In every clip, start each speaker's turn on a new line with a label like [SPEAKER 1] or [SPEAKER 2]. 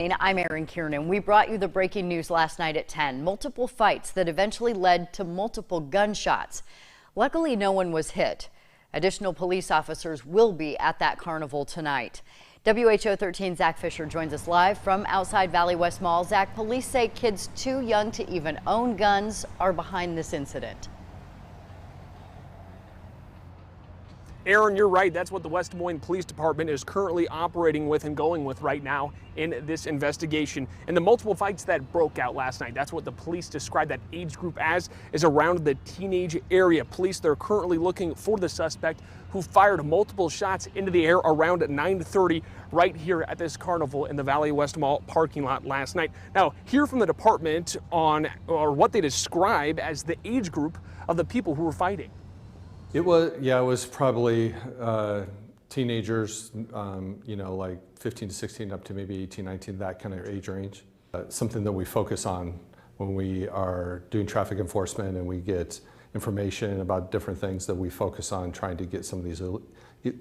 [SPEAKER 1] I'm Erin Kiernan. We brought you the breaking news last night at 10. Multiple fights that eventually led to multiple gunshots. Luckily, no one was hit. Additional police officers will be at that carnival tonight. WHO 13 Zach Fisher joins us live from outside Valley West Mall. Zach, police say kids too young to even own guns are behind this incident.
[SPEAKER 2] Aaron, you're right. That's what the West Des Moines Police Department is currently operating with and going with right now in this investigation. And the multiple fights that broke out last night, that's what the police described that age group as, is around the teenage area. Police, they're currently looking for the suspect who fired multiple shots into the air around 9:30 right here at this carnival in the Valley West Mall parking lot last night. Now, hear from the department on what they describe as the age group of the people who were fighting.
[SPEAKER 3] It was probably teenagers, like 15 to 16 up to maybe 18, 19, that kind of age range. Something that we focus on when we are doing traffic enforcement and we get information about different things, that we focus on trying to get some of these,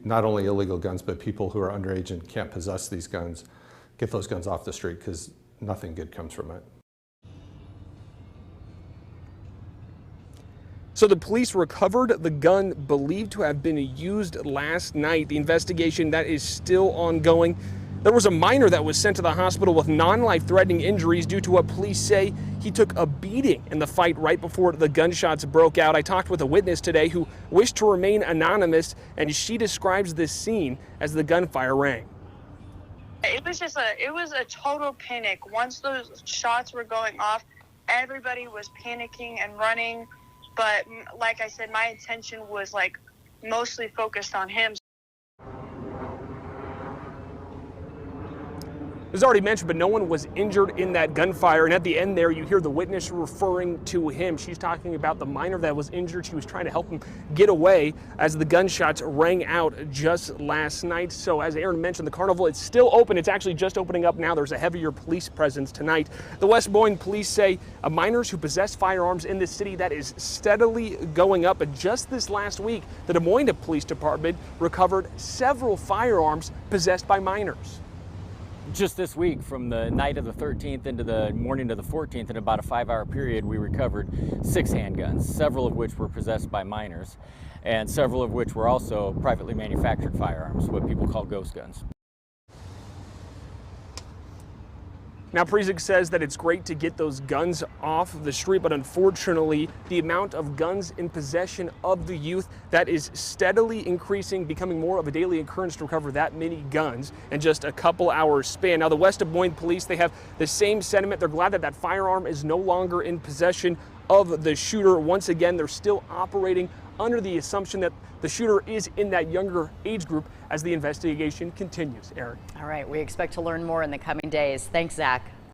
[SPEAKER 3] not only illegal guns, but people who are underage and can't possess these guns, get those guns off the street, because nothing good comes from it.
[SPEAKER 2] So the police recovered the gun believed to have been used last night. The investigation that is still ongoing. There was a minor that was sent to the hospital with non-life-threatening injuries due to what police say he took a beating in the fight right before the gunshots broke out. I talked with a witness today who wished to remain anonymous, and she describes this scene as the gunfire rang.
[SPEAKER 4] It was a total panic. Once those shots were going off, everybody was panicking and running. But like I said, my attention was mostly focused on him.
[SPEAKER 2] It was already mentioned, but no one was injured in that gunfire. And at the end there, you hear the witness referring to him. She's talking about the minor that was injured. She was trying to help him get away as the gunshots rang out just last night. So as Aaron mentioned, the carnival is still open. It's actually just opening up now. There's a heavier police presence tonight. The West Des Moines police say minors who possess firearms in this city, that is steadily going up. But just this last week, the Des Moines Police Department recovered several firearms possessed by minors.
[SPEAKER 5] Just this week, from the night of the 13th into the morning of the 14th, in about a 5-hour period, we recovered 6 handguns, several of which were possessed by minors, and several of which were also privately manufactured firearms, what people call ghost guns.
[SPEAKER 2] Now, Precinct says that it's great to get those guns off the street, but unfortunately, the amount of guns in possession of the youth, that is steadily increasing, becoming more of a daily occurrence to recover that many guns in just a couple hours span. Now, the West Des Moines police, they have the same sentiment. They're glad that that firearm is no longer in possession of the shooter. Once again, they're still operating under the assumption that the shooter is in that younger age group as the investigation continues. Aaron.
[SPEAKER 1] All right, we expect to learn more in the coming days. Thanks, Zach.